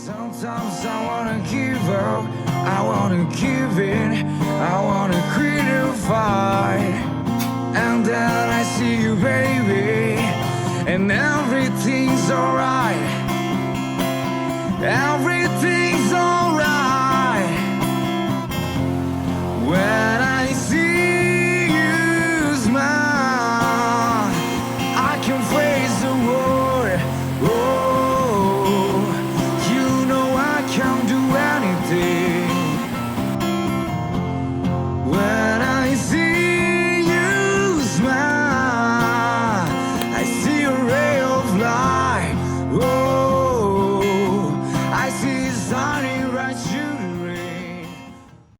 Sometimes I wanna give up, I wanna give in, I wanna quit the fight. And then I see you, baby, and everything's alright.